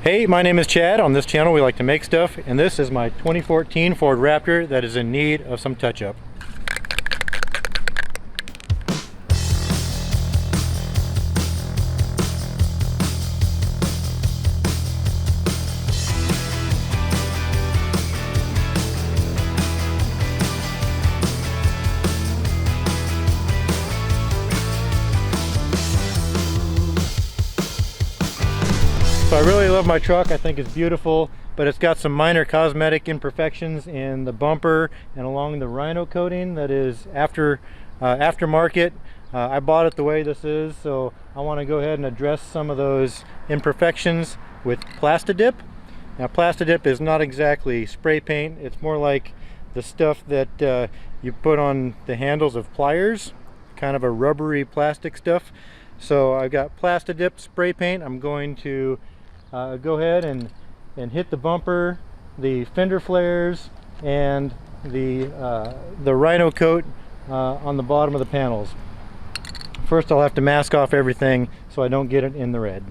Hey, my name is Chad. On this channel we like to make stuff, and this is my 2014 Ford Raptor that is in need of some touch-up. So I really love my truck. I think it's beautiful, but it's got some minor cosmetic imperfections in the bumper and along the rhino coating that is aftermarket. I bought it the way this is, so I want to go ahead and address some of those imperfections with Plasti. Now Plasti is not exactly spray paint. It's more like the stuff that you put on the handles of pliers, kind of a rubbery plastic stuff. So I've got Plasti spray paint. I'm going to go ahead and hit the bumper, the fender flares, and the rhino coat on the bottom of the panels. First I'll have to mask off everything so I don't get it in the red.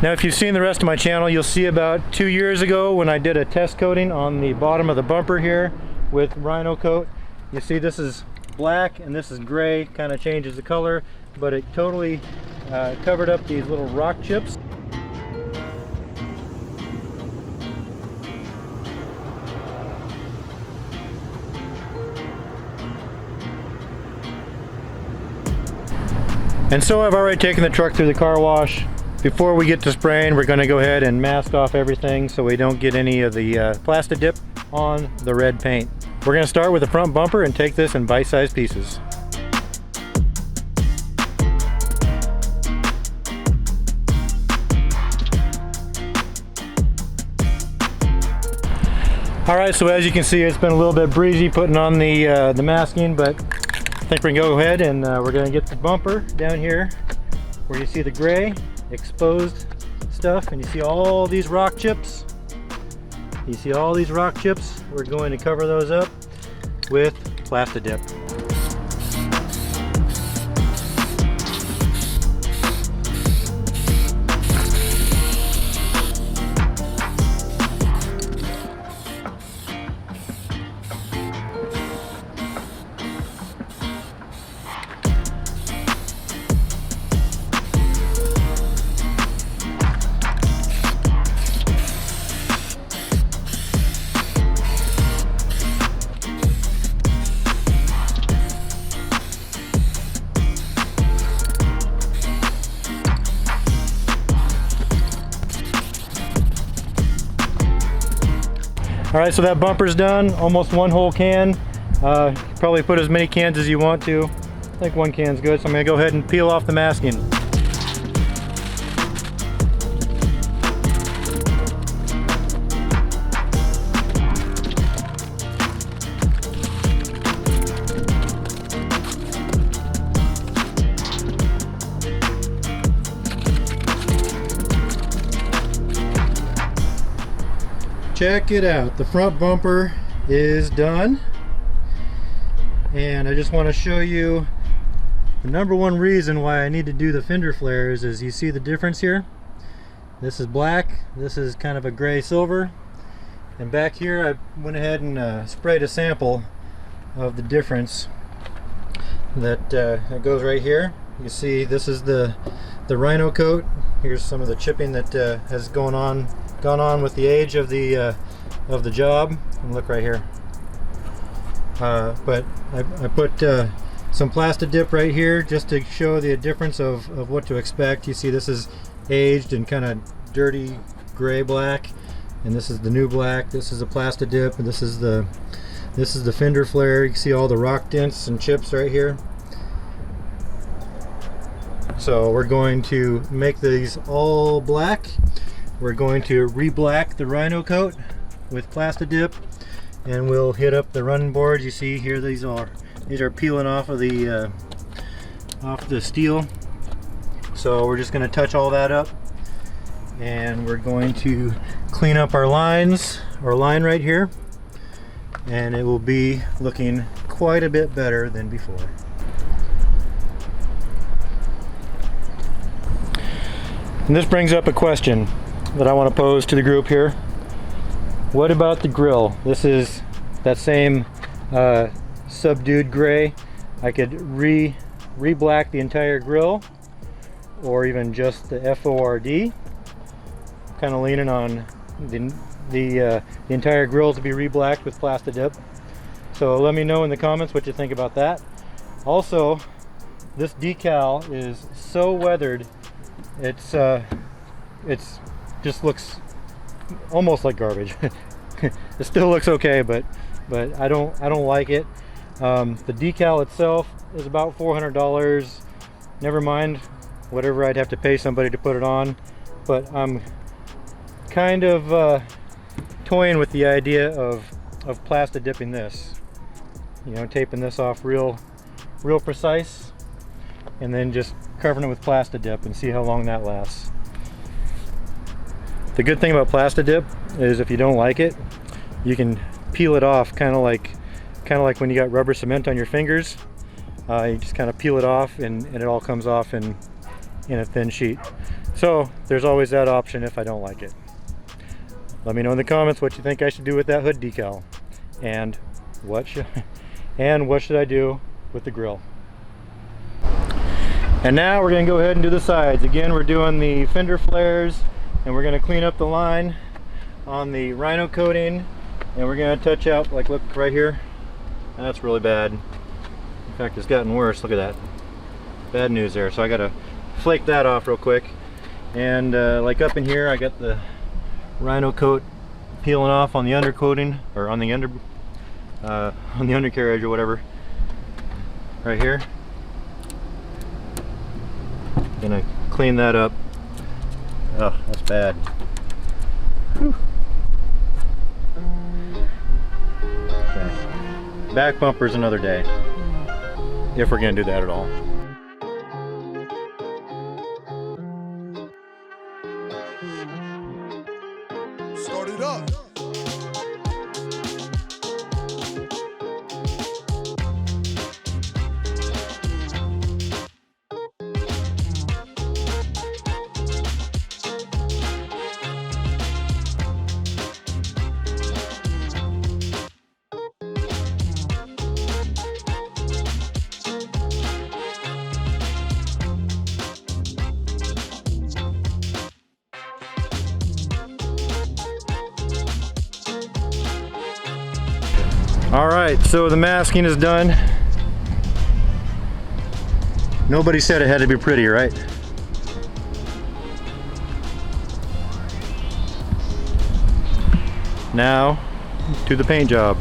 Now if you've seen the rest of my channel, you'll see about 2 years ago when I did a test coating on the bottom of the bumper here with rhino coat. You see this is black and this is gray, kind of changes the color, but it totally covered up these little rock chips. And so I've already taken the truck through the car wash. Before we get to spraying, we're going to go ahead and mask off everything so we don't get any of the Plasti on the red paint. We're going to start with the front bumper and take this in bite-sized pieces. Alright, so as you can see, it's been a little bit breezy putting on the masking, but I think we can go ahead and we're going to get the bumper down here where you see the gray exposed stuff, and you see all these rock chips. You see all these rock chips? We're going to cover those up with Plasti. Alright, so that bumper's done, almost one whole can. Probably put as many cans as you want to. I think one can's good, so I'm going to go ahead and peel off the masking. Check it out, the front bumper is done, and I just want to show you the number one reason why I need to do the fender flares is you see the difference here. This is black, this is kind of a gray silver, and back here I went ahead and sprayed a sample of the difference that goes right here. You see this is the rhino coat. Here's some of the chipping that has gone on with the age of the job. And look right here. But I put some Plasti right here just to show the difference of what to expect. You see this is aged and kind of dirty gray black, and this is the new black. This is the Plasti, and this is the fender flare. You can see all the rock dents and chips right here. So we're going to make these all black. We're going to re-black the rhino coat with Plasti, and we'll hit up the running boards. You see here, these are peeling off of the steel. So we're just going to touch all that up, and we're going to clean up our lines, our line right here, and it will be looking quite a bit better than before. And this brings up a question. that I want to pose to the group here. What about the grill? This is that same subdued gray. I could re-black the entire grill, or even just the FORD. Kind of leaning on the entire grill to be re-blacked with Plasti dip. So let me know in the comments what you think about that. Also, this decal is so weathered, it just looks almost like garbage. It still looks okay, but I don't like it. The decal itself is about $400. Never mind whatever I'd have to pay somebody to put it on, but I'm kind of toying with the idea of Plasti dipping this. You know, taping this off real precise, and then just covering it with Plasti dip and see how long that lasts. The good thing about Plasti dip is if you don't like it, you can peel it off, kind of like when you got rubber cement on your fingers. You just kind of peel it off, and it all comes off in a thin sheet. So there's always that option if I don't like it. Let me know in the comments what you think I should do with that hood decal, and what should I do with the grill. And now we're going to go ahead and do the sides. Again, we're doing the fender flares, and we're going to clean up the line on the rhino coating, and we're going to touch out, like, look right here, that's really bad. In fact, it's gotten worse. Look at that, bad news there. So I got to flake that off real quick, and like up in here I got the rhino coat peeling off on the undercoating, or on the undercarriage or whatever, right here. Gonna clean that up. Oh, that's bad. Whew. Okay. Back bumpers another day, if we're gonna do that at all. Start it up. Alright, so the masking is done. Nobody said it had to be pretty, right? Now, to the paint job.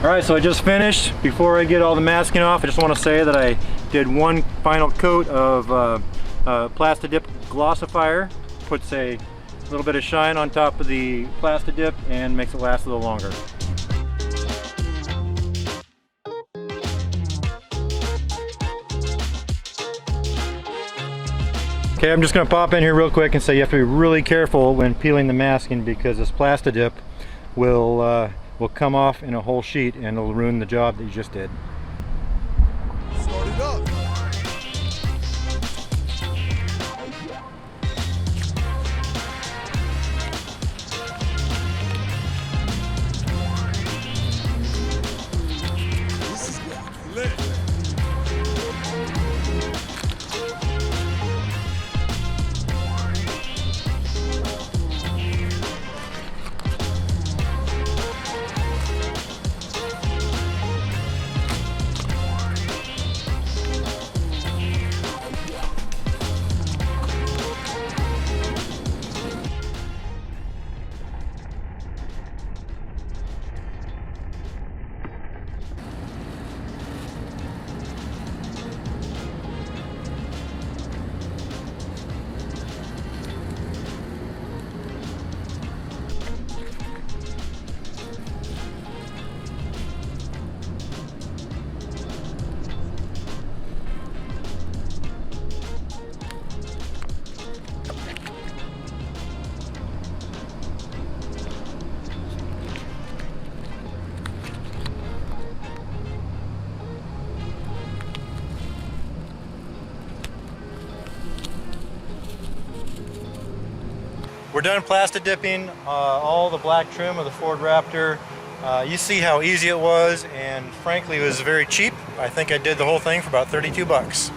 Alright, so I just finished. Before I get all the masking off, I just want to say that I did one final coat of Plasti dip glossifier. Puts a little bit of shine on top of the Plasti dip and makes it last a little longer. Okay, I'm just going to pop in here real quick and say you have to be really careful when peeling the masking, because this Plasti dip will will come off in a whole sheet and it'll ruin the job that you just did. Start it up. This is gonna be lit. We're done plastic dipping all the black trim of the Ford Raptor. You see how easy it was, and frankly it was very cheap. I think I did the whole thing for about 32 bucks.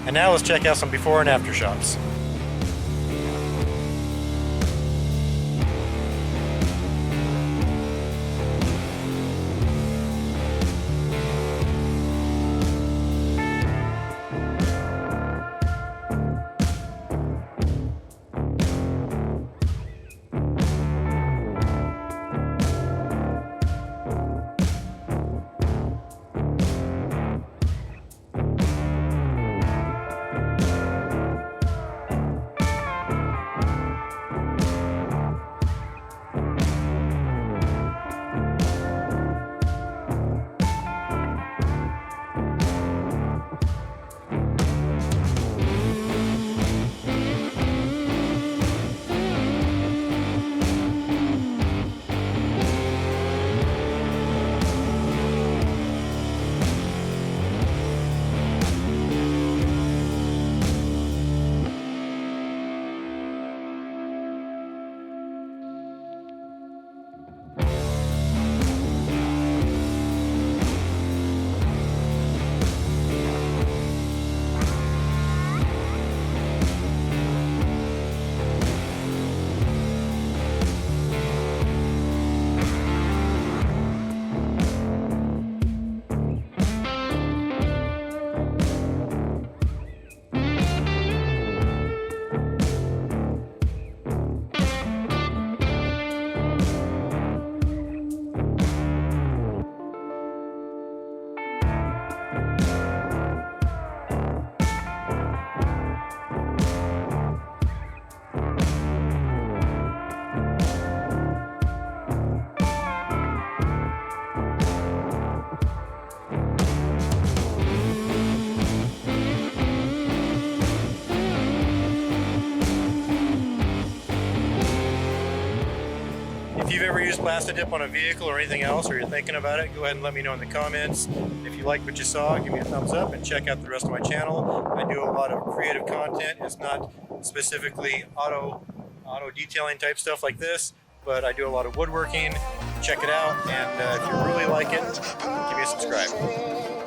And now let's check out some before and after shots. If you've ever used plastic dip on a vehicle or anything else, or you're thinking about it, go ahead and let me know in the comments. If you like what you saw, give me a thumbs up and check out the rest of my channel. I do a lot of creative content. It's not specifically auto detailing type stuff like this, but I do a lot of woodworking. Check it out, and if you really like it, give me a subscribe.